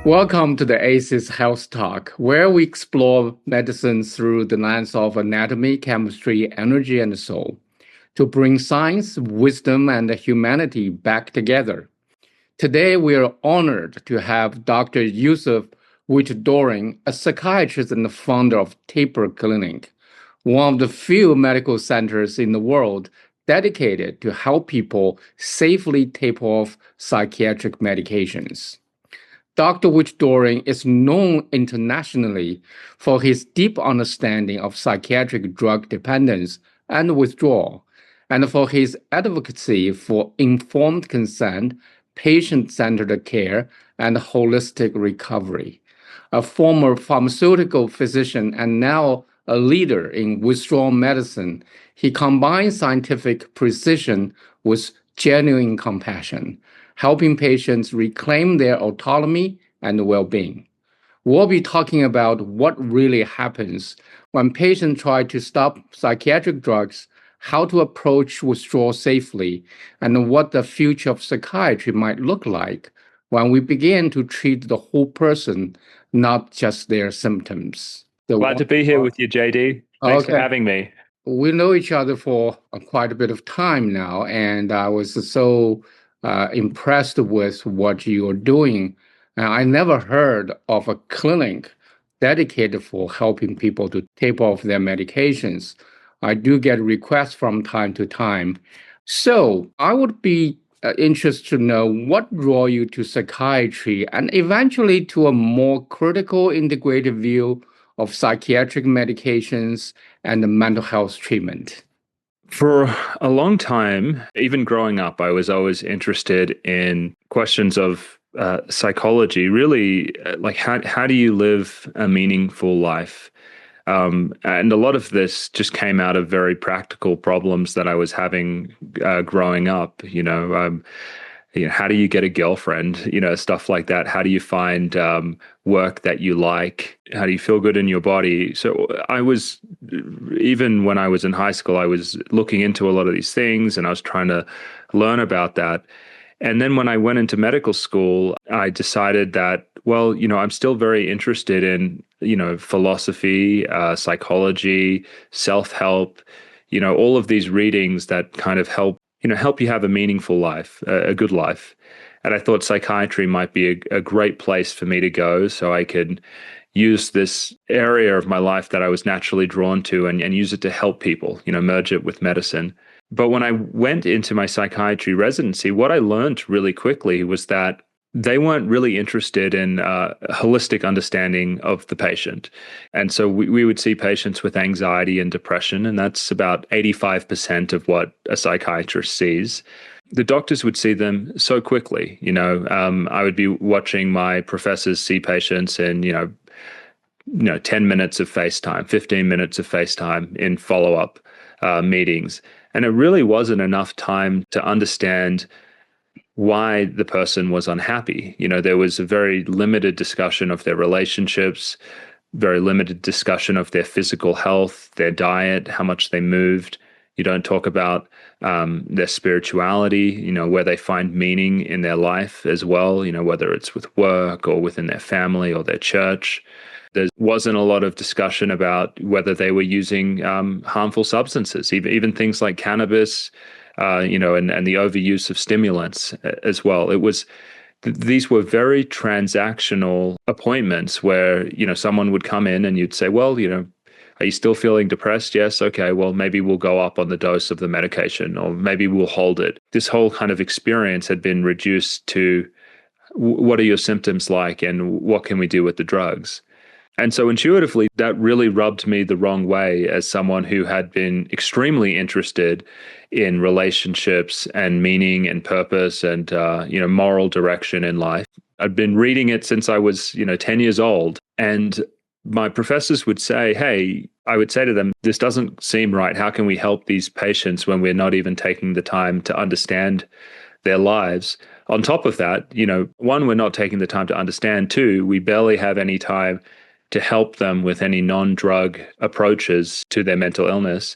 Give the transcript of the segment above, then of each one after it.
Welcome to the ACES Health Talk, where we explore medicine through the lens of anatomy, chemistry, energy, and soul, to bring science, wisdom, and humanity back together. Today, we are honored to have Dr. Josef Witt-Doerring, a psychiatrist and the founder of Tapering, one of the few medical centers in the world dedicated to help people safely taper off psychiatric medications. Dr. Witt-Doerring is known internationally for his deep understanding of psychiatric drug dependence and withdrawal, and for his advocacy for informed consent, patient-centered care, and holistic recovery. A former pharmaceutical physician and now a leader in withdrawal medicine, he combines scientific precision with genuine compassion, helping patients reclaim their autonomy and well-being. We'll be talking about what really happens when patients try to stop psychiatric drugs, how to approach withdrawal safely, and what the future of psychiatry might look like when we begin to treat the whole person, not just their symptoms. Glad to be here with you, JD. Thanks for having me. We know each other for quite a bit of time now, and I was so impressed with what you are doing. And I never heard of a clinic dedicated for helping people to taper off their medications. I do get requests from time to time. So I would be interested to know what draw you to psychiatry and eventually to a more critical integrated view of psychiatric medications and mental health treatment. For a long time, even growing up, I was always interested in questions of psychology, really, like how do you live a meaningful life? And a lot of this just came out of very practical problems that I was having growing up. How do you get a girlfriend? Stuff like that. How do you find work that you like? How do you feel good in your body? So even when I was in high school, I was looking into a lot of these things and I was trying to learn about that. And then when I went into medical school, I decided that, I'm still very interested in, philosophy, psychology, self-help, all of these readings that kind of help you have a meaningful life, a good life. And I thought psychiatry might be a great place for me to go so I could use this area of my life that I was naturally drawn to and use it to help people, merge it with medicine. But when I went into my psychiatry residency, what I learned really quickly was that they weren't really interested in holistic understanding of the patient. And so we would see patients with anxiety and depression, and that's about 85% of what a psychiatrist sees. The doctors would see them so quickly. I would be watching my professors see patients in, 10 minutes of FaceTime, 15 minutes of FaceTime in follow-up meetings. And it really wasn't enough time to understand why the person was unhappy. There was a very limited discussion of their relationships, very limited discussion of their physical health, their diet, how much they moved. You don't talk about their spirituality, where they find meaning in their life as well, whether it's with work or within their family or their church. There wasn't a lot of discussion about whether they were using harmful substances, even things like cannabis, and the overuse of stimulants as well. These were very transactional appointments where, someone would come in and you'd say, are you still feeling depressed? Yes. Okay. Well, maybe we'll go up on the dose of the medication, or maybe we'll hold it. This whole kind of experience had been reduced to what are your symptoms like and what can we do with the drugs? And so intuitively, that really rubbed me the wrong way as someone who had been extremely interested in relationships and meaning and purpose and, moral direction in life. I'd been reading it since I was, 10 years old. And my professors would say, hey, I would say to them, this doesn't seem right. How can we help these patients when we're not even taking the time to understand their lives? On top of that, one, we're not taking the time to understand. Two, we barely have any time to help them with any non-drug approaches to their mental illness.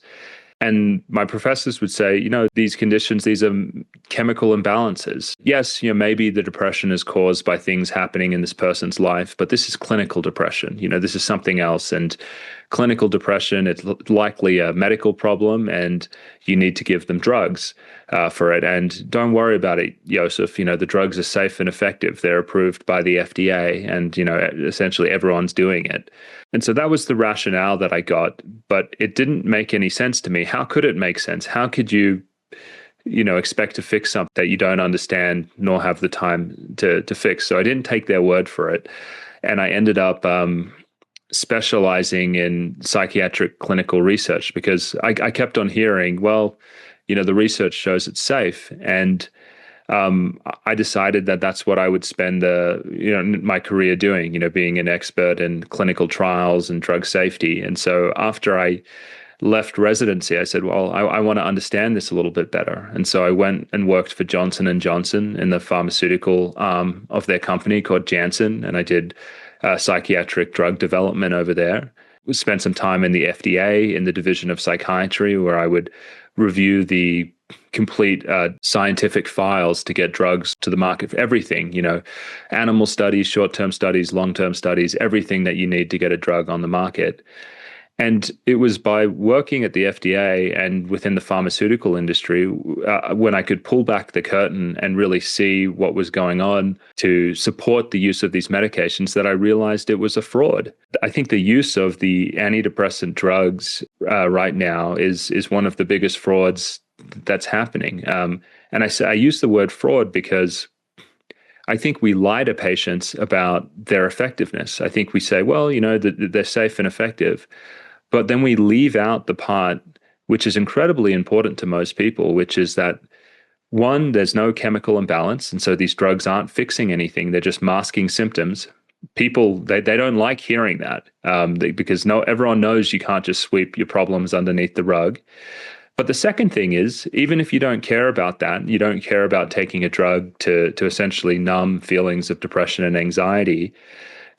And my professors would say, these conditions, these are chemical imbalances. Yes, maybe the depression is caused by things happening in this person's life, but this is clinical depression. This is something else. And clinical depression, it's likely a medical problem, and you need to give them drugs for it. And don't worry about it, Josef. The drugs are safe and effective. They're approved by the FDA, and, essentially everyone's doing it. And so that was the rationale that I got, but it didn't make any sense to me. How could it make sense? How could you, expect to fix something that you don't understand nor have the time to fix? So I didn't take their word for it. And I ended up specializing in psychiatric clinical research because I kept on hearing, well, the research shows it's safe. And I decided that that's what I would spend my career doing, being an expert in clinical trials and drug safety. And so after I left residency, I said, well, I want to understand this a little bit better. And so I went and worked for Johnson & Johnson in the pharmaceutical arm of their company called Janssen. And I did psychiatric drug development over there. Spent some time in the FDA in the division of psychiatry, where I would review the complete scientific files to get drugs to the market for everything, animal studies, short-term studies, long-term studies, everything that you need to get a drug on the market. And it was by working at the FDA and within the pharmaceutical industry when I could pull back the curtain and really see what was going on to support the use of these medications that I realized it was a fraud. I think the use of the antidepressant drugs right now is one of the biggest frauds that's happening. And I use the word fraud because I think we lie to patients about their effectiveness. I think we say, well, they're safe and effective. But then we leave out the part which is incredibly important to most people, which is that, one, there's no chemical imbalance. And so these drugs aren't fixing anything. They're just masking symptoms. People, they don't like hearing that because everyone knows you can't just sweep your problems underneath the rug. But the second thing is, even if you don't care about that, you don't care about taking a drug to essentially numb feelings of depression and anxiety,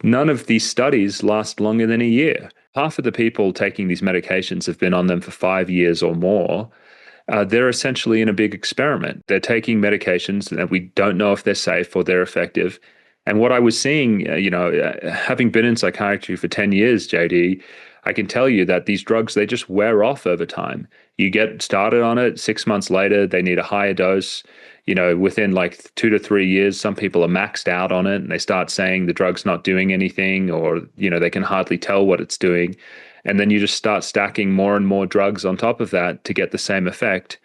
none of these studies last longer than a year. Half of the people taking these medications have been on them for 5 years or more. They're essentially in a big experiment. They're taking medications that we don't know if they're safe or they're effective. And what I was seeing, having been in psychiatry for 10 years, JD, I can tell you that these drugs, they just wear off over time. You get started on it, 6 months later, they need a higher dose. Within like 2 to 3 years, some people are maxed out on it and they start saying the drug's not doing anything, or, they can hardly tell what it's doing. And then you just start stacking more and more drugs on top of that to get the same effect.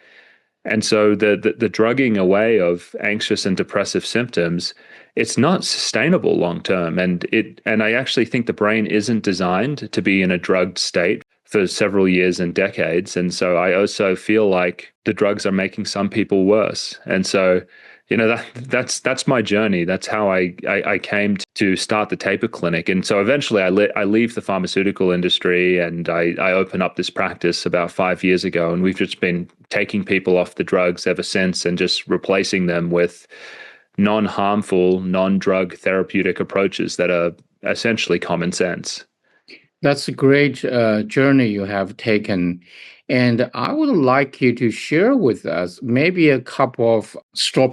And so the drugging away of anxious and depressive symptoms, it's not sustainable long term. And I actually think the brain isn't designed to be in a drugged state for several years and decades. And so I also feel like the drugs are making some people worse. And so, that's my journey. That's how I came to start the Taper Clinic. And so eventually I leave the pharmaceutical industry and I open up this practice about 5 years ago. And we've just been taking people off the drugs ever since and just replacing them with non-harmful, non-drug therapeutic approaches that are essentially common sense. That's a great journey you have taken. And I would like you to share with us maybe a couple of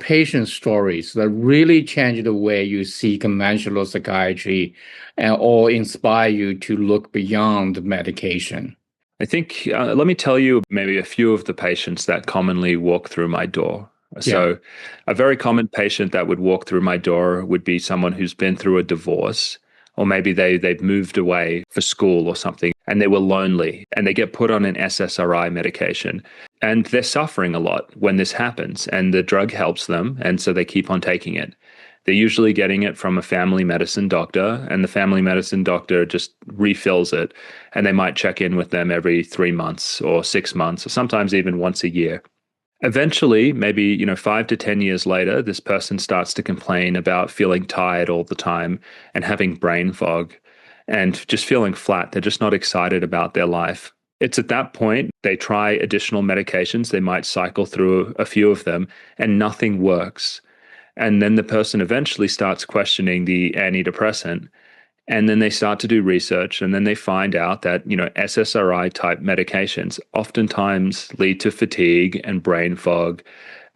patient stories that really change the way you see conventional psychiatry or inspire you to look beyond medication. I think, let me tell you maybe a few of the patients that commonly walk through my door. So a very common patient that would walk through my door would be someone who's been through a divorce, or maybe they've moved away for school or something, and they were lonely, and they get put on an SSRI medication. And they're suffering a lot when this happens, and the drug helps them, and so they keep on taking it. They're usually getting it from a family medicine doctor, and the family medicine doctor just refills it, and they might check in with them every 3 months or 6 months, or sometimes even once a year. Eventually, maybe 5 to 10 years later, this person starts to complain about feeling tired all the time and having brain fog and just feeling flat. They're just not excited about their life. It's at that point they try additional medications. They might cycle through a few of them and nothing works. And then the person eventually starts questioning the antidepressant. And then they start to do research, and then they find out that, SSRI type medications oftentimes lead to fatigue and brain fog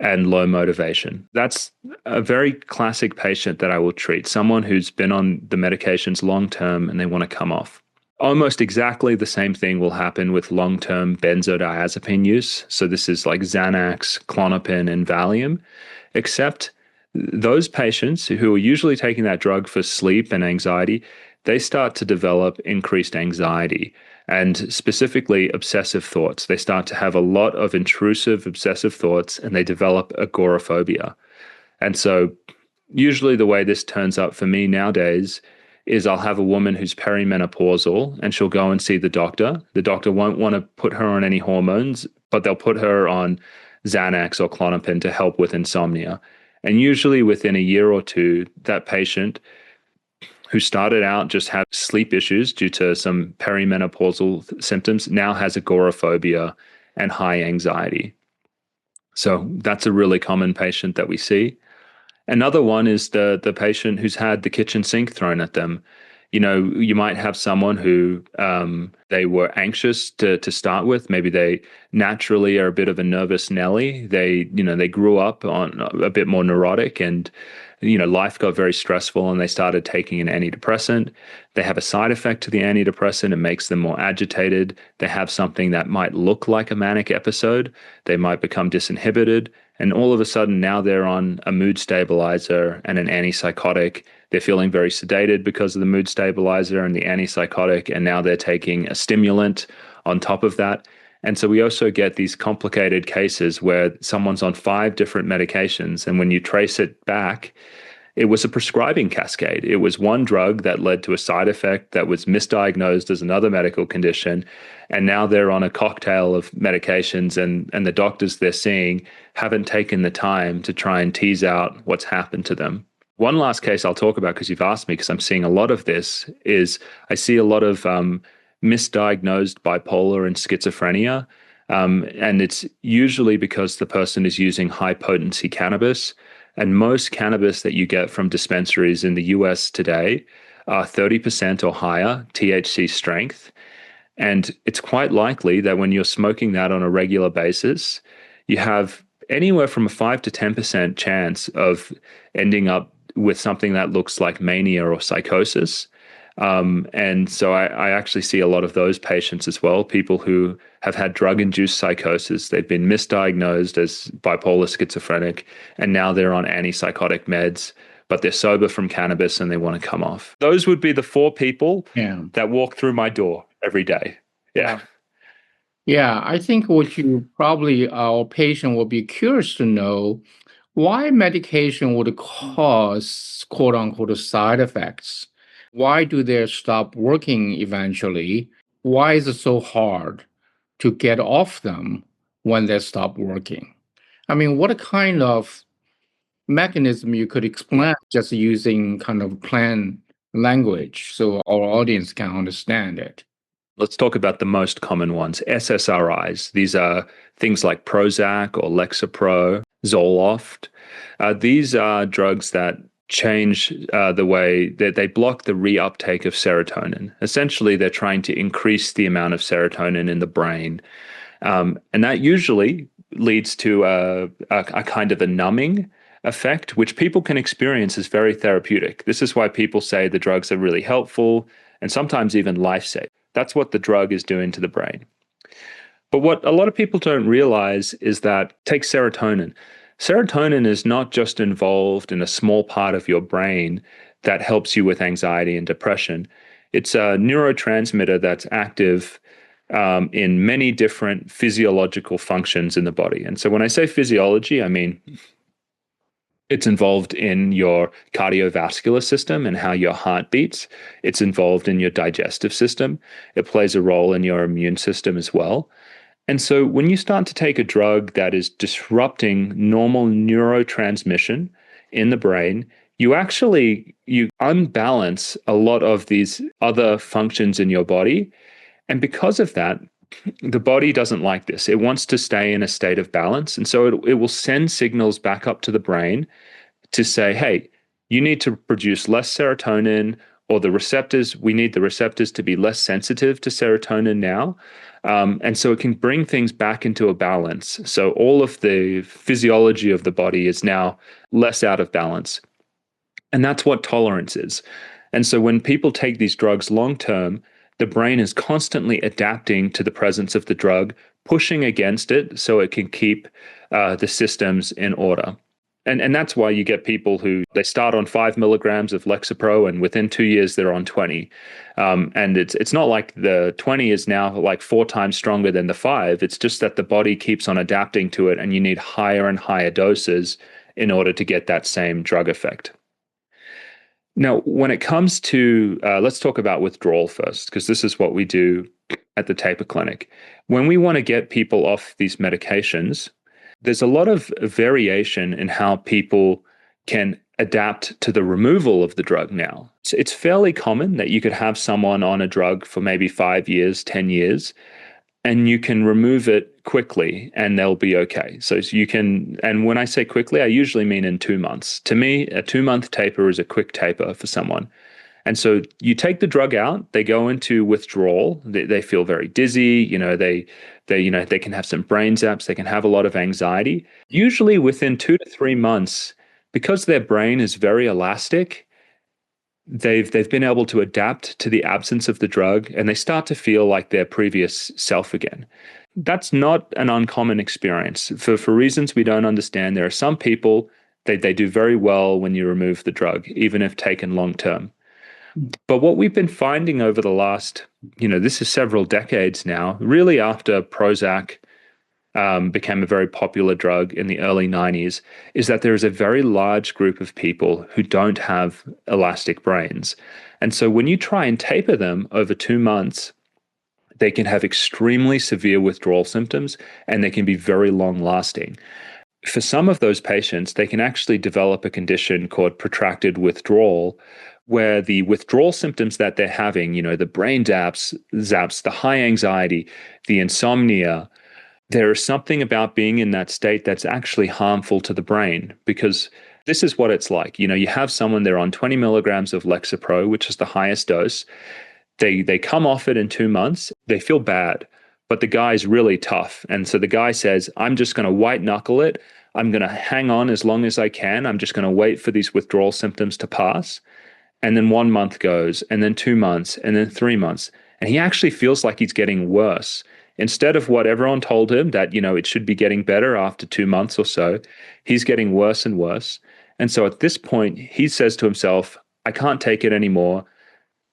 and low motivation. That's a very classic patient that I will treat, someone who's been on the medications long term and they want to come off. Almost exactly the same thing will happen with long-term benzodiazepine use. So this is like Xanax, Klonopin, and Valium, except those patients who are usually taking that drug for sleep and anxiety, they start to develop increased anxiety and specifically obsessive thoughts. They start to have a lot of intrusive obsessive thoughts and they develop agoraphobia. And so usually the way this turns up for me nowadays is I'll have a woman who's perimenopausal and she'll go and see the doctor. The doctor won't want to put her on any hormones, but they'll put her on Xanax or Klonopin to help with insomnia. And usually within a year or two, that patient who started out just had sleep issues due to some perimenopausal symptoms now has agoraphobia and high anxiety. So that's a really common patient that we see. Another one is the patient who's had the kitchen sink thrown at them. You might have someone who they were anxious to start with. Maybe they naturally are a bit of a nervous Nelly. They grew up on a bit more neurotic and, life got very stressful and they started taking an antidepressant. They have a side effect to the antidepressant. It makes them more agitated. They have something that might look like a manic episode. They might become disinhibited. And all of a sudden now they're on a mood stabilizer and an antipsychotic. They're feeling very sedated because of the mood stabilizer and the antipsychotic, and now they're taking a stimulant on top of that. And so we also get these complicated cases where someone's on 5 different medications, and when you trace it back, it was a prescribing cascade. It was one drug that led to a side effect that was misdiagnosed as another medical condition, and now they're on a cocktail of medications, and the doctors they're seeing haven't taken the time to try and tease out what's happened to them. One last case I'll talk about, because you've asked me, because I'm seeing a lot of this, is I see a lot of misdiagnosed bipolar and schizophrenia. And it's usually because the person is using high potency cannabis. And most cannabis that you get from dispensaries in the US today are 30% or higher THC strength. And it's quite likely that when you're smoking that on a regular basis, you have anywhere from a 5 to 10% chance of ending up with something that looks like mania or psychosis. And so I actually see a lot of those patients as well, people who have had drug-induced psychosis. They've been misdiagnosed as bipolar schizophrenic, and now they're on antipsychotic meds, but they're sober from cannabis and they want to come off. Those would be the 4 people that walk through my door every day. Yeah. Yeah, I think what you probably, our patient will be curious to know why medication would cause quote unquote side effects. Why do they stop working eventually? Why is it so hard to get off them when they stop working? I mean, what kind of mechanism you could explain just using kind of plain language so our audience can understand it? Let's talk about the most common ones, SSRIs. These are things like Prozac or Lexapro, Zoloft. These are drugs that change the way that they block the reuptake of serotonin. Essentially, they're trying to increase the amount of serotonin in the brain. And that usually leads to a kind of a numbing effect, which people can experience as very therapeutic. This is why people say the drugs are really helpful and sometimes even life-saving. That's what the drug is doing to the brain. But what a lot of people don't realize is that, take serotonin. Serotonin is not just involved in a small part of your brain that helps you with anxiety and depression. It's a neurotransmitter that's active in many different physiological functions in the body. And so when I say physiology, I mean it's involved in your cardiovascular system and how your heart beats. It's involved in your digestive system. It plays a role in your immune system as well. And so when you start to take a drug that is disrupting normal neurotransmission in the brain, you unbalance a lot of these other functions in your body. And because of that, the body doesn't like this. It wants to stay in a state of balance. And so it will send signals back up to the brain to say, hey, you need to produce less serotonin or the receptors, we need the receptors to be less sensitive to serotonin now. And so it can bring things back into a balance. So all of the physiology of the body is now less out of balance. And that's what tolerance is. And so when people take these drugs long term, the brain is constantly adapting to the presence of the drug, pushing against it so it can keep the systems in order. And that's why you get people who they start on 5 milligrams of Lexapro and within 2 years they're on 20. And it's not like the 20 is now like 4 times stronger than the 5. It's just that the body keeps on adapting to it and you need higher and higher doses in order to get that same drug effect. Now, when it comes to, let's talk about withdrawal first, because this is what we do at the Taper Clinic. When we want to get people off these medications, there's a lot of variation in how people can adapt to the removal of the drug now. It's fairly common that you could have someone on a drug for maybe 5 years, 10 years, and you can remove it quickly and they'll be okay. So you can, and when I say quickly, I usually mean in 2 months. To me, a 2-month taper is a quick taper for someone. And so you take the drug out, they go into withdrawal, they feel very dizzy, they can have some brain zaps, they can have a lot of anxiety. Usually within 2 to 3 months, because their brain is very elastic, they've been able to adapt to the absence of the drug and they start to feel like their previous self again. That's not an uncommon experience. For reasons we don't understand, there are some people, they do very well when you remove the drug, even if taken long term. But what we've been finding over the last, this is several decades now, really after Prozac became a very popular drug in the early 90s, is that there is a very large group of people who don't have elastic brains. And so when you try and taper them over 2 months, they can have extremely severe withdrawal symptoms and they can be very long lasting. For some of those patients, they can actually develop a condition called protracted withdrawal, where the withdrawal symptoms that they're having, the brain zaps, the high anxiety, the insomnia, there is something about being in that state that's actually harmful to the brain, because this is what it's like. You have someone, they're on 20 milligrams of Lexapro, which is the highest dose. They come off it in 2 months, they feel bad, but the guy's really tough. And so the guy says, I'm just going to white knuckle it. I'm going to hang on as long as I can. I'm just going to wait for these withdrawal symptoms to pass. And then 1 month goes, and then 2 months, and then 3 months. And he actually feels like he's getting worse. Instead of what everyone told him, that, it should be getting better after 2 months or so, he's getting worse and worse. And so at this point, he says to himself, I can't take it anymore.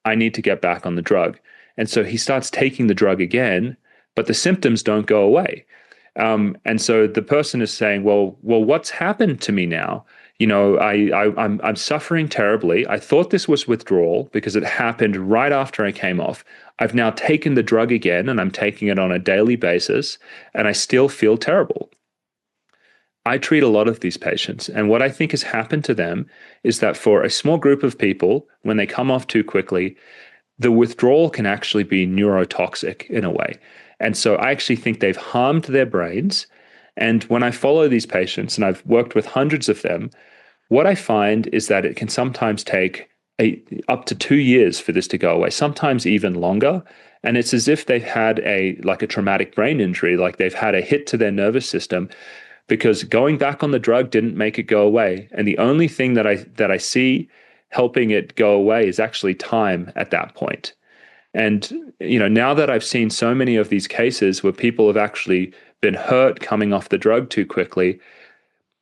I need to get back on the drug. And so he starts taking the drug again, but the symptoms don't go away. And so the person is saying, well, what's happened to me now? I'm suffering terribly. I thought this was withdrawal because it happened right after I came off. I've now taken the drug again and I'm taking it on a daily basis and I still feel terrible. I treat a lot of these patients, and what I think has happened to them is that for a small group of people, when they come off too quickly, the withdrawal can actually be neurotoxic in a way. And so I actually think they've harmed their brains. And when I follow these patients, and I've worked with hundreds of them, what I find is that it can sometimes take up to 2 years for this to go away, sometimes even longer. And it's as if they've had a traumatic brain injury, like they've had a hit to their nervous system, because going back on the drug didn't make it go away. And the only thing that I see helping it go away is actually time at that point. And now that I've seen so many of these cases where people have actually been hurt coming off the drug too quickly,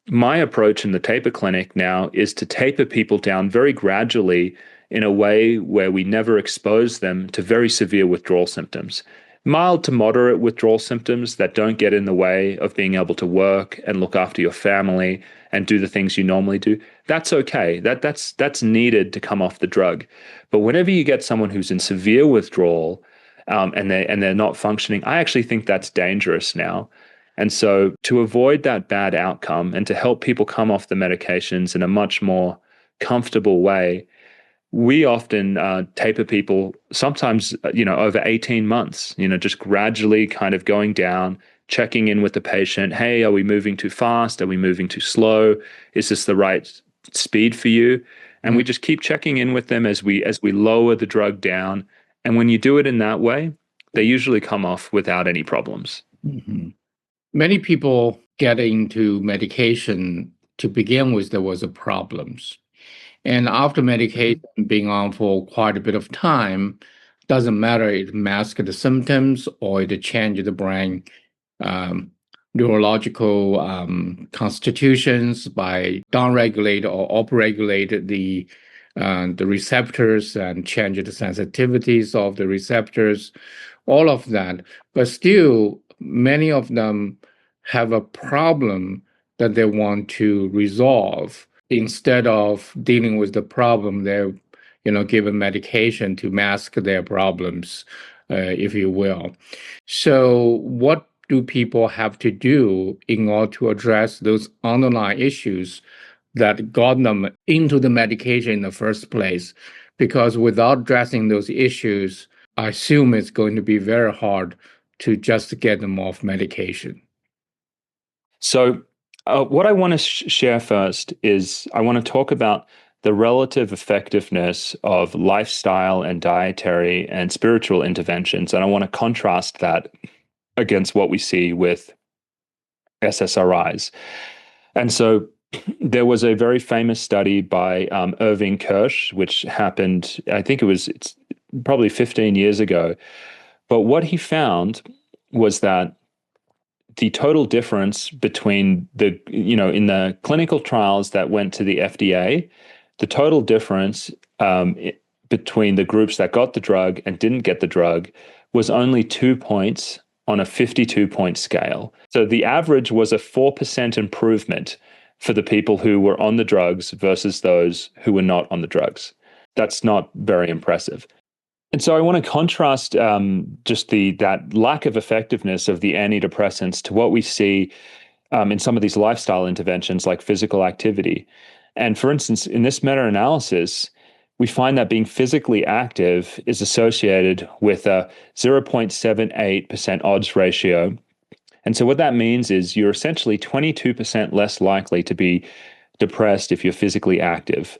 my approach in the Taper Clinic now is to taper people down very gradually in a way where we never expose them to very severe withdrawal symptoms. Mild to moderate withdrawal symptoms that don't get in the way of being able to work and look after your family and do the things you normally do. That's okay. That's needed to come off the drug. But whenever you get someone who's in severe withdrawal and they're not functioning, I actually think that's dangerous now. And so to avoid that bad outcome and to help people come off the medications in a much more comfortable way, we often taper people sometimes, over 18 months, just gradually kind of going down, checking in with the patient. Hey, are we moving too fast? Are we moving too slow? Is this the right speed for you? And we just keep checking in with them as we lower the drug down. And when you do it in that way, they usually come off without any problems. Mm-hmm. Many people get into medication to begin with, there was a problems. And after medication being on for quite a bit of time, doesn't matter, it masks the symptoms or it changes the brain um, neurological constitutions by downregulate or upregulate the receptors and change the sensitivities of the receptors, all of that. But still, many of them have a problem that they want to resolve. Instead of dealing with the problem, they're given medication to mask their problems, if you will. So what do people have to do in order to address those underlying issues that got them into the medication in the first place? Because without addressing those issues, I assume it's going to be very hard to just get them off medication. So what I want to share first is I want to talk about the relative effectiveness of lifestyle and dietary and spiritual interventions. And I want to contrast that against what we see with SSRIs. And so there was a very famous study by Irving Kirsch, which happened, I think it's probably 15 years ago. But what he found was that the total difference between in the clinical trials that went to the FDA, the total difference between the groups that got the drug and didn't get the drug was only 2 points on a 52-point scale. So the average was a 4% improvement for the people who were on the drugs versus those who were not on the drugs. That's not very impressive. And so I want to contrast just that lack of effectiveness of the antidepressants to what we see in some of these lifestyle interventions like physical activity. And for instance, in this meta-analysis, we find that being physically active is associated with a 0.78% odds ratio. And so what that means is you're essentially 22% less likely to be depressed if you're physically active.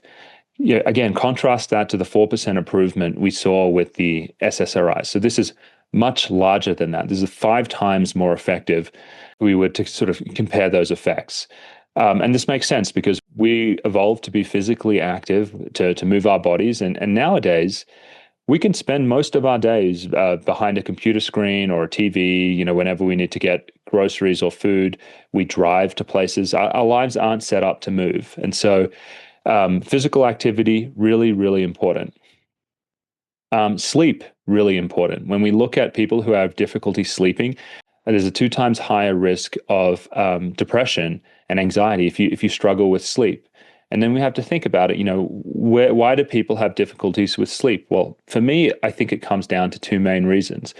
Again, contrast that to the 4% improvement we saw with the SSRIs. So this is much larger than that. This is 5 times more effective if we were to sort of compare those effects. And this makes sense because we evolved to be physically active, to move our bodies. And nowadays, we can spend most of our days behind a computer screen or a TV, whenever we need to get groceries or food. We drive to places. Our lives aren't set up to move. And so physical activity, really, really important. Sleep, really important. When we look at people who have difficulty sleeping, there's a 2 times higher risk of depression and anxiety if you struggle with sleep. And then we have to think about it, why do people have difficulties with sleep? Well, for me, I think it comes down to 2 main reasons.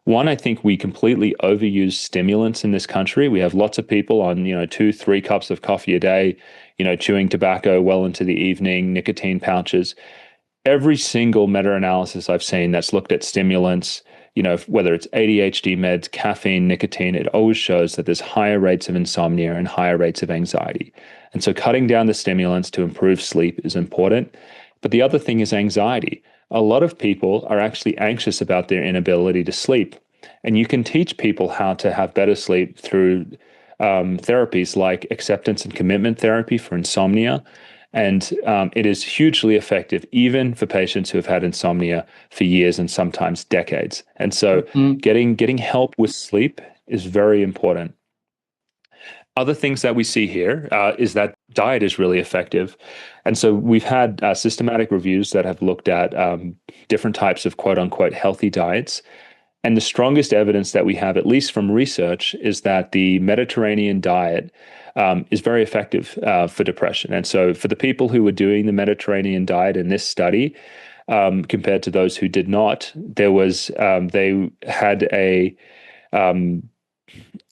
One, I think we completely overuse stimulants in this country. We have lots of people on, 2-3 cups of coffee a day, chewing tobacco well into the evening, nicotine pouches. Every single meta-analysis I've seen that's looked at stimulants, whether it's ADHD meds, caffeine, nicotine, it always shows that there's higher rates of insomnia and higher rates of anxiety. And so cutting down the stimulants to improve sleep is important. But the other thing is anxiety. A lot of people are actually anxious about their inability to sleep. And you can teach people how to have better sleep through therapies like acceptance and commitment therapy for insomnia. And it is hugely effective, even for patients who have had insomnia for years and sometimes decades. And so getting help with sleep is very important. Other things that we see here is that diet is really effective. And so we've had systematic reviews that have looked at different types of quote unquote healthy diets. And the strongest evidence that we have, at least from research, is that the Mediterranean diet is very effective for depression. And so for the people who were doing the Mediterranean diet in this study, compared to those who did not, there was they had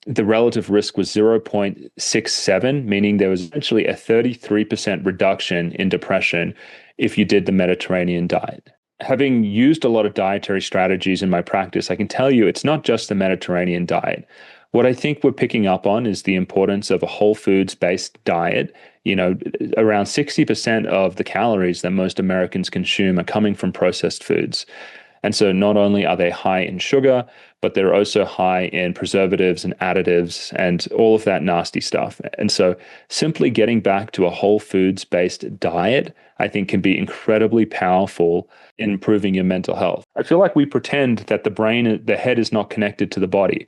the relative risk was 0.67, meaning there was essentially a 33% reduction in depression if you did the Mediterranean diet. Having used a lot of dietary strategies in my practice, I can tell you it's not just the Mediterranean diet. What I think we're picking up on is the importance of a whole foods based diet. Around 60% of the calories that most Americans consume are coming from processed foods. And so not only are they high in sugar, but they're also high in preservatives and additives and all of that nasty stuff. And so simply getting back to a whole foods based diet, I think can be incredibly powerful in improving your mental health. I feel like we pretend that the head is not connected to the body.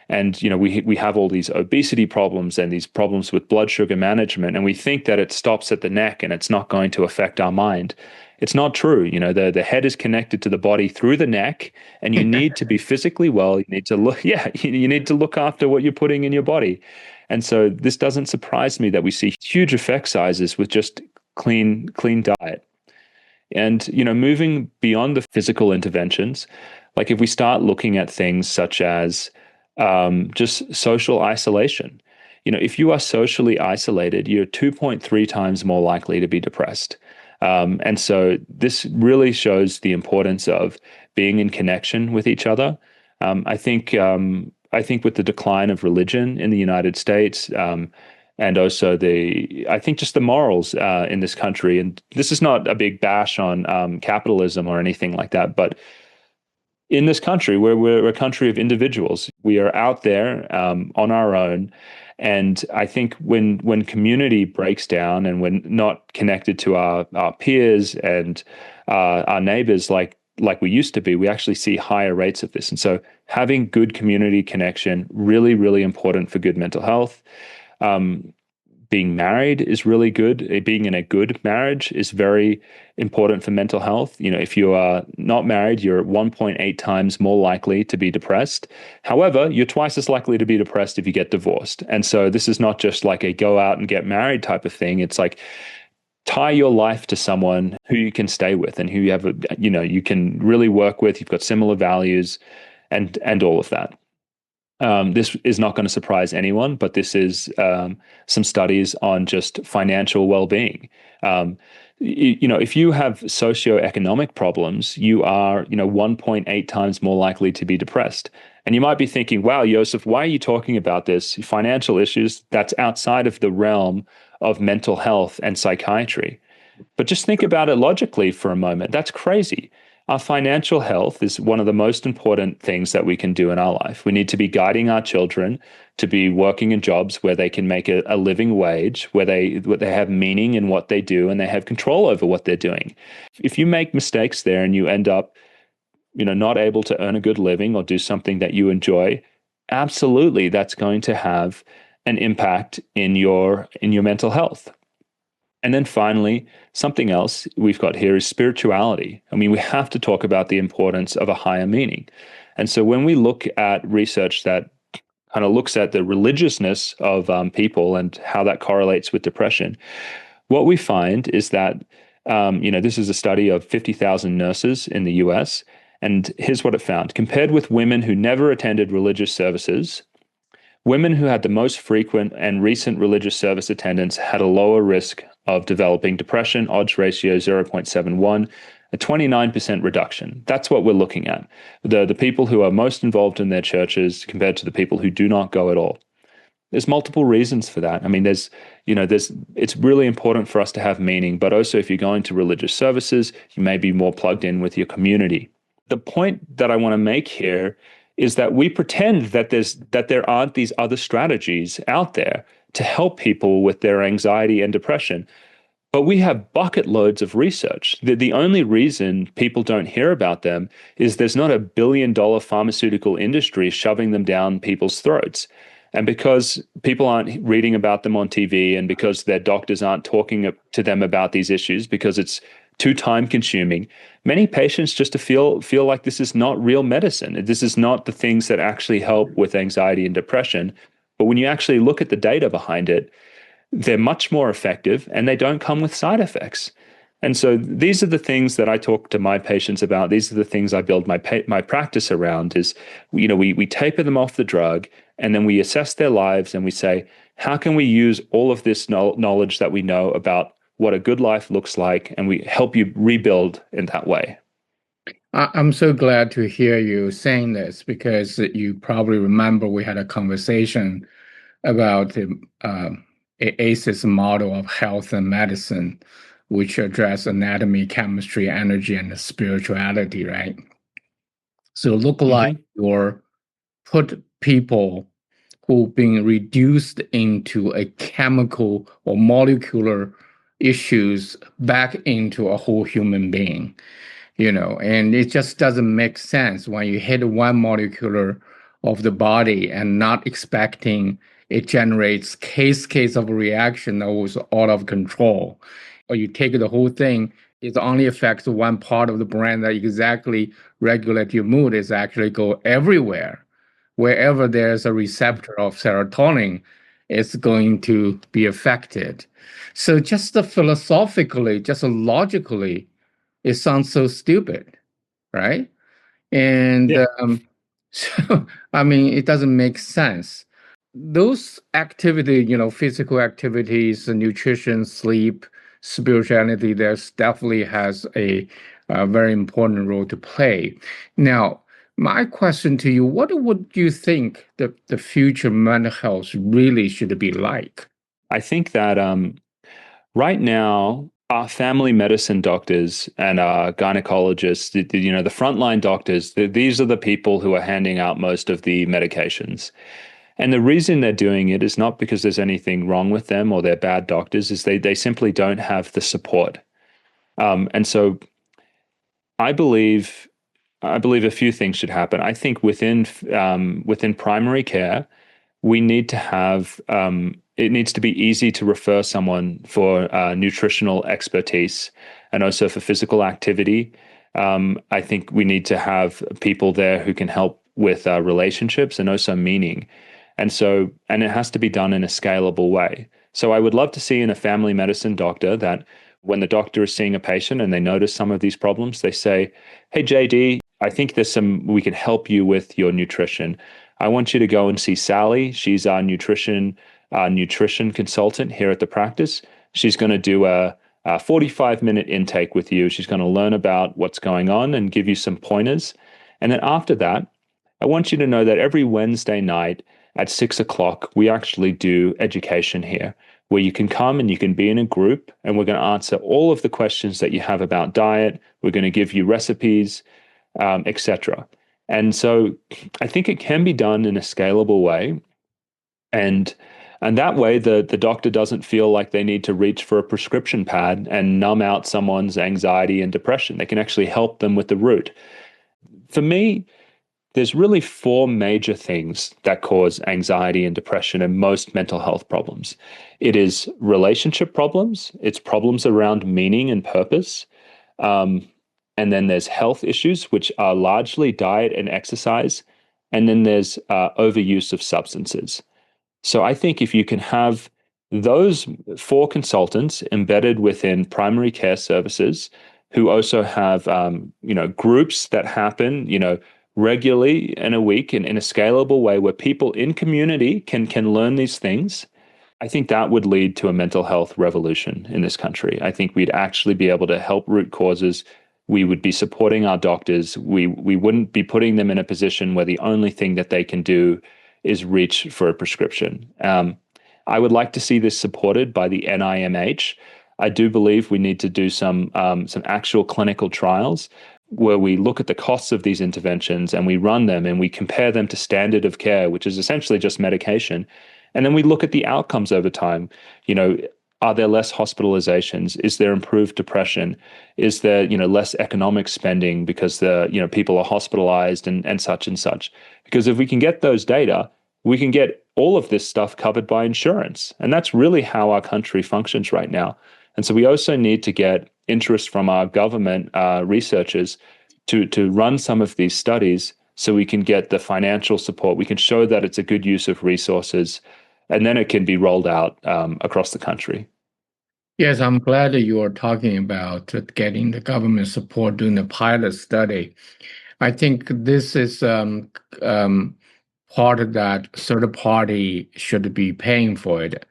And we have all these obesity problems and these problems with blood sugar management, and we think that it stops at the neck and it's not going to affect our mind. It's not true. The head is connected to the body through the neck, and you need to be physically well. You need to look, you need to look after what you're putting in your body. And so this doesn't surprise me that we see huge effect sizes with just clean diet. And, moving beyond the physical interventions, like if we start looking at things such as just social isolation, if you are socially isolated, you're 2.3 times more likely to be depressed. And so this really shows the importance of being in connection with each other. I think with the decline of religion in the United States, and also I think just the morals in this country, and this is not a big bash on capitalism or anything like that, but in this country, where we're a country of individuals, we are out there on our own. And I think when community breaks down and we're not connected to our peers and our neighbors like we used to be, we actually see higher rates of this. And so having good community connection, really, really important for good mental health. Being married is really good. Being in a good marriage is very important for mental health. If you are not married, you're 1.8 times more likely to be depressed. However, you're twice as likely to be depressed if you get divorced. And so this is not just like a go out and get married type of thing. It's like tie your life to someone who you can stay with and who you have, you can really work with. You've got similar values and all of that. This is not going to surprise anyone, but this is some studies on just financial well-being. If you have socioeconomic problems, you are 1.8 times more likely to be depressed. And you might be thinking, wow, Josef, why are you talking about this? Financial issues, that's outside of the realm of mental health and psychiatry. But just think about it logically for a moment. That's crazy. Our financial health is one of the most important things that we can do in our life. We need to be guiding our children to be working in jobs where they can make a living wage, where they have meaning in what they do and they have control over what they're doing. If you make mistakes there and you end up, not able to earn a good living or do something that you enjoy, absolutely that's going to have an impact in your mental health. And then finally, something else we've got here is spirituality. I mean, we have to talk about the importance of a higher meaning. And so when we look at research that kind of looks at the religiousness of people and how that correlates with depression, what we find is that, this is a study of 50,000 nurses in the US. And here's what it found. Compared with women who never attended religious services, women who had the most frequent and recent religious service attendance had a lower risk of developing depression, odds ratio 0.71, a 29% reduction. That's what we're looking at. The people who are most involved in their churches compared to the people who do not go at all. There's multiple reasons for that. I mean, it's really important for us to have meaning, but also if you're going to religious services, you may be more plugged in with your community. The point that I want to make here is that we pretend that there aren't these other strategies out there to help people with their anxiety and depression. But we have bucket loads of research. The only reason people don't hear about them is there's not $1 billion pharmaceutical industry shoving them down people's throats. And because people aren't reading about them on TV and because their doctors aren't talking to them about these issues because it's too time consuming, many patients just feel like this is not real medicine. This is not the things that actually help with anxiety and depression. But when you actually look at the data behind it, they're much more effective and they don't come with side effects. And so these are the things that I talk to my patients about. These are the things I build my practice around is, we taper them off the drug and then we assess their lives and we say, how can we use all of this knowledge that we know about what a good life looks like, and we help you rebuild in that way. I'm so glad to hear you saying this because you probably remember we had a conversation about the ACEs model of health and medicine, which address anatomy, chemistry, energy, and spirituality, right? So look like Hmm. you're put people who've been reduced into a chemical or molecular issues back into a whole human being, and it just doesn't make sense when you hit one molecular of the body and not expecting it generates case of reaction that was out of control. Or you take the whole thing, it only affects one part of the brain that exactly regulate your mood is actually go everywhere. Wherever there's a receptor of serotonin, it's going to be affected. So just philosophically, just logically, it sounds so stupid, right? And Yeah. so, I mean, it doesn't make sense. Those activities, physical activities, nutrition, sleep, spirituality, there's definitely has a very important role to play. Now, my question to you, what would you think the future mental health really should be like? I think that right now, our family medicine doctors and our gynecologists, the frontline doctors, these are the people who are handing out most of the medications. And the reason they're doing it is not because there's anything wrong with them or they're bad doctors, is they simply don't have the support. And so I believe I believe a few things should happen. I think within primary care, we need to have it needs to be easy to refer someone for nutritional expertise and also for physical activity. I think we need to have people there who can help with relationships and also meaning. And it has to be done in a scalable way. So I would love to see in a family medicine doctor that when the doctor is seeing a patient and they notice some of these problems, they say, "Hey, JD, I think we can help you with your nutrition. I want you to go and see Sally. She's our nutrition consultant here at the practice. She's going to do a 45-minute intake with you. She's going to learn about what's going on and give you some pointers. And then after that, I want you to know that every Wednesday night at 6 o'clock, we actually do education here where you can come and you can be in a group and we're going to answer all of the questions that you have about diet. We're going to give you recipes, etc. And so I think it can be done in a scalable way. And and that way the doctor doesn't feel like they need to reach for a prescription pad and numb out someone's anxiety and depression. They can actually help them with the root. For me, there's really four major things that cause anxiety and depression and most mental health problems. It is relationship problems, it's problems around meaning and purpose. Um, and then there's health issues, which are largely diet and exercise. And then there's overuse of substances. So I think if you can have those four consultants embedded within primary care services who also have groups that happen regularly in a week and in a scalable way where people in community can learn these things, I think that would lead to a mental health revolution in this country. I think we'd actually be able to help root causes. We would be supporting our doctors. We wouldn't be putting them in a position where the only thing that they can do is reach for a prescription. I would like to see this supported by the NIMH. I do believe we need to do some actual clinical trials where we look at the costs of these interventions and we run them and we compare them to standard of care, which is essentially just medication. And then we look at the outcomes over time. Are there less hospitalizations? Is there improved depression? Is there, less economic spending because people are hospitalized and such and such? Because if we can get those data, we can get all of this stuff covered by insurance. And that's really how our country functions right now. And so we also need to get interest from our government researchers to run some of these studies so we can get the financial support. We can show that it's a good use of resources, and then it can be rolled out across the country. Yes, I'm glad that you are talking about getting the government support doing the pilot study. I think this is part of that third party should be paying for it.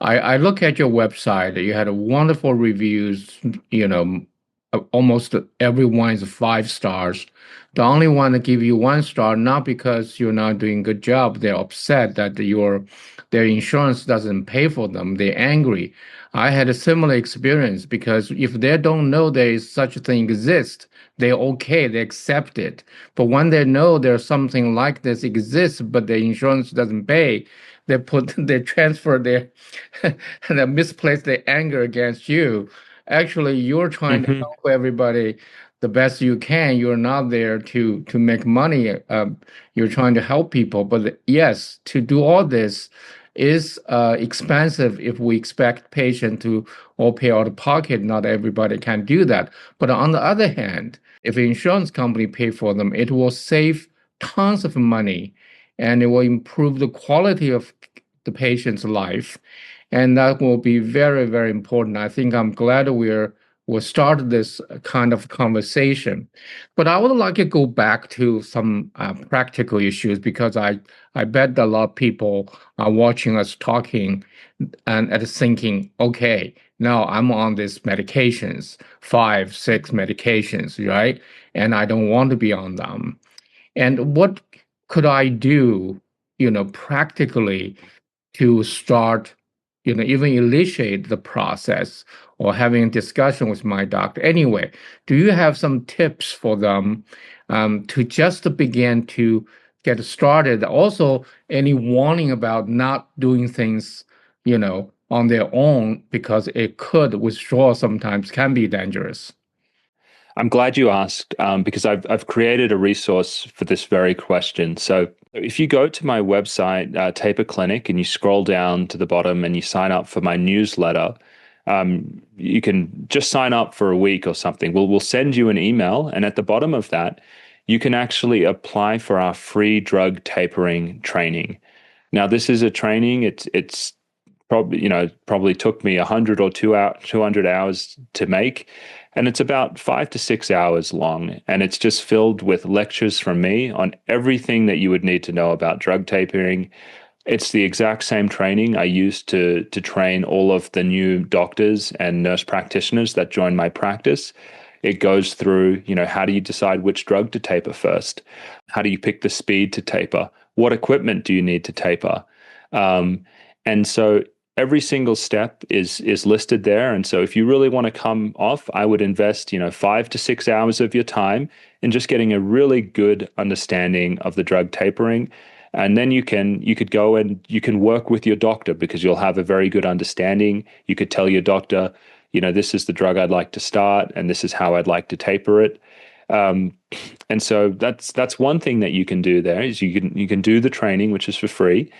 I look at your website. You had a wonderful reviews, you know, almost everyone is 5 stars. The only one that give you 1 star, not because you're not doing a good job, they're upset that their insurance doesn't pay for them. They're angry. I had a similar experience because if they don't know there is such a thing exists, they're okay, they accept it. But when they know there's something like this exists, but the insurance doesn't pay, they transfer they misplace their anger against you. Actually, you're trying to Hmm. help everybody the best you can. You're not there to make money. You're trying to help people. But yes, to do all this is expensive if we expect patient to all pay out of pocket. Not everybody can do that. But on the other hand, if an insurance company pay for them, it will save tons of money and it will improve the quality of the patient's life. And that will be very, very important. I think I'm glad we'll start this kind of conversation. But I would like to go back to some practical issues because I bet a lot of people are watching us talking and thinking, okay, now I'm on these medications, 5, 6 medications, right? And I don't want to be on them. And what could I do, practically to start, even initiate the process or having a discussion with my doctor? Anyway, do you have some tips for them to just begin to get started? Also, any warning about not doing things, on their own because it could withdraw sometimes can be dangerous. I'm glad you asked because I've created a resource for this very question. So if you go to my website, Taper Clinic, and you scroll down to the bottom and you sign up for my newsletter, you can just sign up for a week or something. We'll send you an email, and at the bottom of that, you can actually apply for our free drug tapering training. Now, this is a training. It's probably took me 100 or 200 hours to make. And it's about 5 to 6 hours long. And it's just filled with lectures from me on everything that you would need to know about drug tapering. It's the exact same training I used to train all of the new doctors and nurse practitioners that join my practice. It goes through, how do you decide which drug to taper first? How do you pick the speed to taper? What equipment do you need to taper? And so every single step is listed there. And so if you really want to come off, I would invest, 5 to 6 hours of your time in just getting a really good understanding of the drug tapering. And then you could go and you can work with your doctor because you'll have a very good understanding. You could tell your doctor, this is the drug I'd like to start and this is how I'd like to taper it. And so that's one thing that you can do there is you can do the training, which is for free.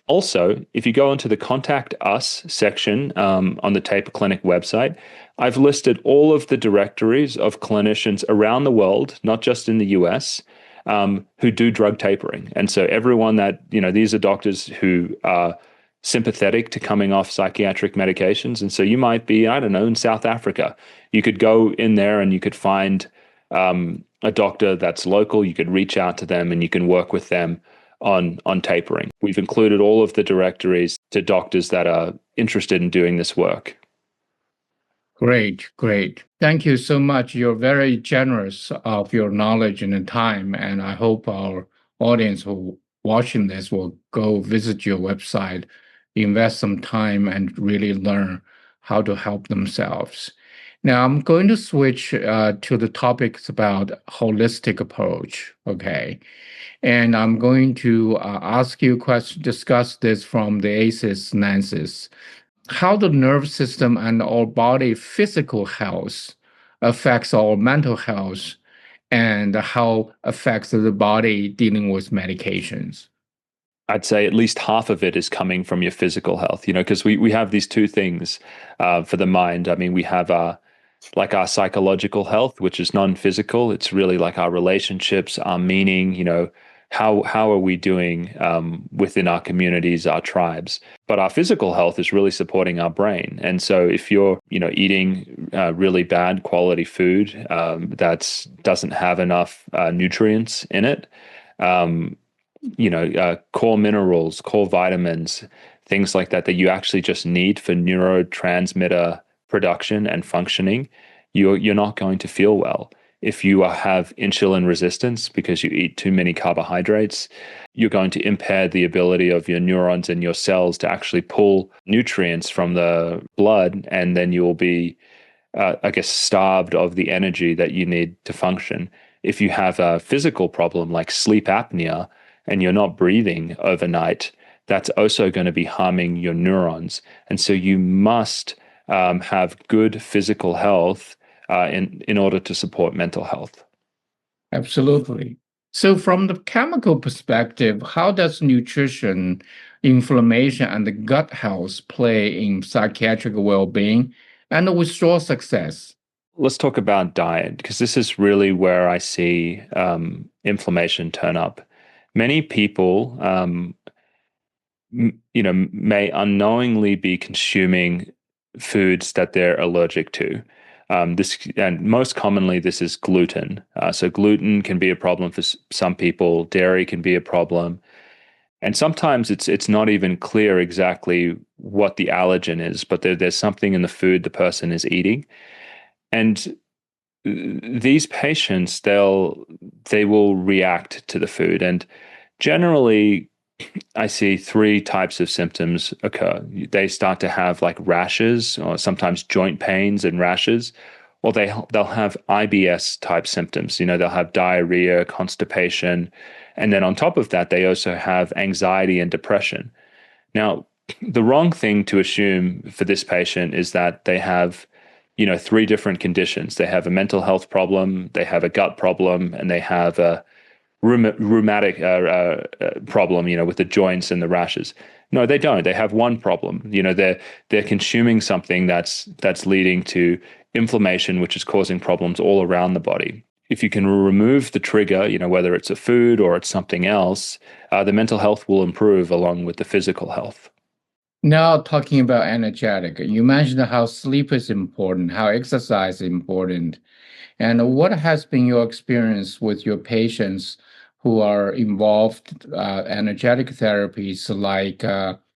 Also, if you go into the Contact Us section on the Taper Clinic website, I've listed all of the directories of clinicians around the world, not just in the US, who do drug tapering. And so everyone these are doctors who are sympathetic to coming off psychiatric medications. And so you might be, I don't know, in South Africa. You could go in there and you could find a doctor that's local. You could reach out to them and you can work with them on tapering. We've included all of the directories to doctors that are interested in doing this work. Great, great. Thank you so much. You're very generous of your knowledge and time, and I hope our audience who watching this will go visit your website, invest some time, and really learn how to help themselves. Now, I'm going to switch to the topics about holistic approach, okay? And I'm going to ask you a question, discuss this from the ACEs, NANCES. How the nervous system and our body physical health affects our mental health and how affects the body dealing with medications. I'd say at least half of it is coming from your physical health, because we have these two things for the mind. I mean, we have like our psychological health, which is non-physical. It's really like our relationships, our meaning, how are we doing within our communities, our tribes? But our physical health is really supporting our brain. And so if you're, eating really bad quality food that doesn't have enough nutrients in it, core minerals, core vitamins, things like that you actually just need for neurotransmitter production and functioning, you're not going to feel well. If you have insulin resistance because you eat too many carbohydrates, you're going to impair the ability of your neurons and your cells to actually pull nutrients from the blood, and then you'll be, starved of the energy that you need to function. If you have a physical problem like sleep apnea and you're not breathing overnight, that's also going to be harming your neurons. And so you must have good physical health in order to support mental health. Absolutely. So, from the chemical perspective, how does nutrition, inflammation, and the gut health play in psychiatric well-being and the withdrawal success? Let's talk about diet, because this is really where I see inflammation turn up. Many people, may unknowingly be consuming foods that they're allergic to. And most commonly, this is gluten. So gluten can be a problem for some people. Dairy can be a problem, and sometimes it's not even clear exactly what the allergen is, but there's something in the food the person is eating. And these patients, they will react to the food, and generally I see three types of symptoms occur. They start to have like rashes, or sometimes joint pains and rashes, or they'll have IBS type symptoms. They'll have diarrhea, constipation, and then on top of that, they also have anxiety and depression. Now, the wrong thing to assume for this patient is that they have, three different conditions. They have a mental health problem, they have a gut problem, and they have a rheumatic problem, with the joints and the rashes. No, they don't. They have one problem. They're consuming something that's leading to inflammation, which is causing problems all around the body. If you can remove the trigger, whether it's a food or it's something else, the mental health will improve along with the physical health. Now, talking about energetic, you mentioned how sleep is important, how exercise is important, and what has been your experience with your patients who are involved energetic therapies like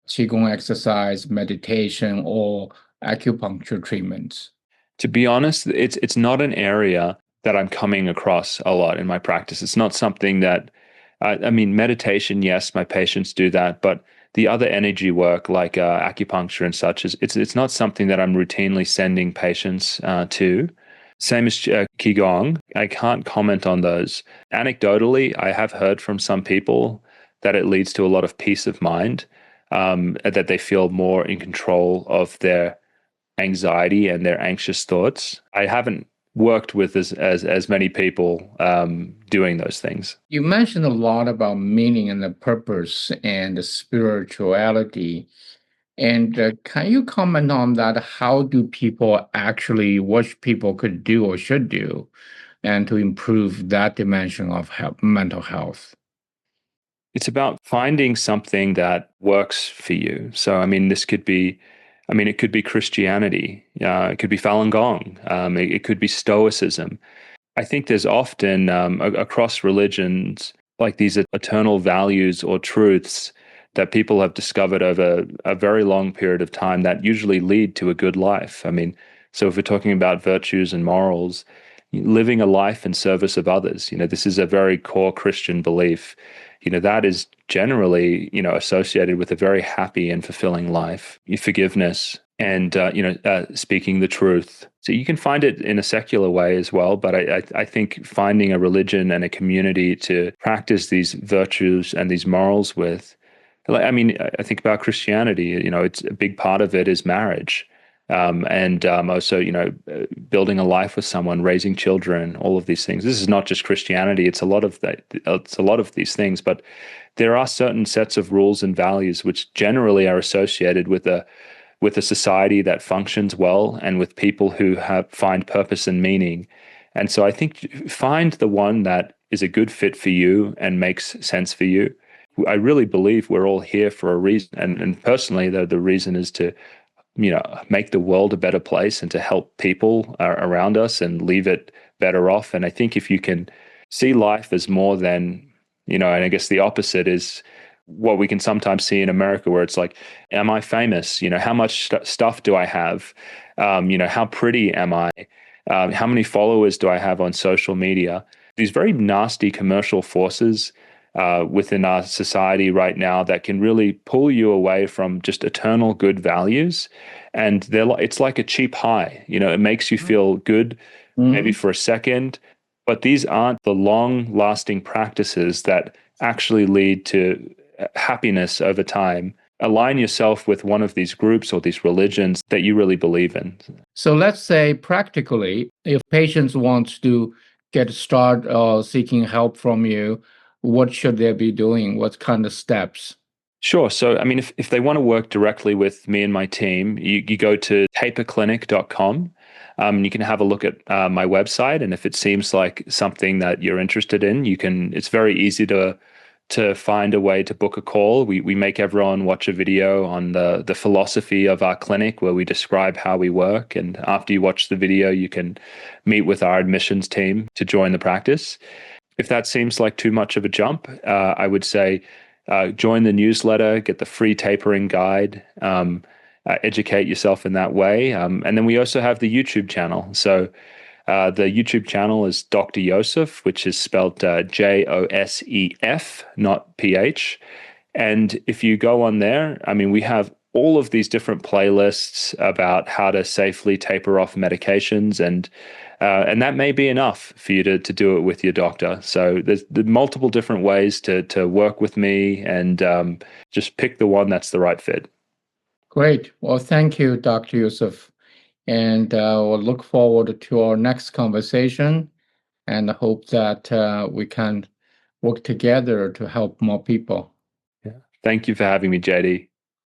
qigong exercise, meditation, or acupuncture treatments? To be honest, it's not an area that I'm coming across a lot in my practice. It's not something that, meditation, yes, my patients do that, but the other energy work like acupuncture and such, it's not something that I'm routinely sending patients to. Same as Qigong. I can't comment on those. Anecdotally, I have heard from some people that it leads to a lot of peace of mind, that they feel more in control of their anxiety and their anxious thoughts. I haven't worked with as many people doing those things. You mentioned a lot about meaning and the purpose and the spirituality. And can you comment on that? How do people actually, what people could do or should do, and to improve that dimension of mental health? It's about finding something that works for you. So, it could be Christianity, it could be Falun Gong, it could be Stoicism. I think there's often across religions like these eternal values or truths that people have discovered over a very long period of time that usually lead to a good life. So if we're talking about virtues and morals, living a life in service of others, this is a very core Christian belief. That is generally, associated with a very happy and fulfilling life. Forgiveness and, speaking the truth. So you can find it in a secular way as well. But I think finding a religion and a community to practice these virtues and these morals with, I think about Christianity, it's a big part of it is marriage. And also, building a life with someone, raising children, all of these things. This is not just Christianity; it's a lot of that. It's a lot of these things, but there are certain sets of rules and values which generally are associated with a society that functions well and with people who find purpose and meaning. And so, I think find the one that is a good fit for you and makes sense for you. I really believe we're all here for a reason, and personally, the reason is to make the world a better place and to help people around us and leave it better off. And I think if you can see life as more than, and I guess the opposite is what we can sometimes see in America, where it's like, am I famous? How much stuff do I have? How pretty am I? How many followers do I have on social media? These very nasty commercial forces within our society right now that can really pull you away from just eternal good values. And it's like a cheap high. It makes you feel good maybe for a second, but these aren't the long-lasting practices that actually lead to happiness over time. Align yourself with one of these groups or these religions that you really believe in. So let's say practically, if patients want to get started or seeking help from you, what should they be doing? What kind of steps? Sure. So, I mean, if they want to work directly with me and my team, you go to taperclinic.com. You can have a look at my website, and if it seems like something that you're interested in, it's very easy to find a way to book a call. We make everyone watch a video on the philosophy of our clinic where we describe how we work. And after you watch the video, you can meet with our admissions team to join the practice. If that seems like too much of a jump, I would say join the newsletter, get the free tapering guide, educate yourself in that way. And then we also have the YouTube channel. So the YouTube channel is Dr. Josef, which is spelled Josef, not PH. And if you go on there, I mean, we have all of these different playlists about how to safely taper off medications, and that may be enough for you to do it with your doctor. So there's multiple different ways to work with me, and just pick the one that's the right fit. Great. Well, thank you, Dr. Yusuf. And we'll look forward to our next conversation and hope that we can work together to help more people. Yeah. Thank you for having me, JD.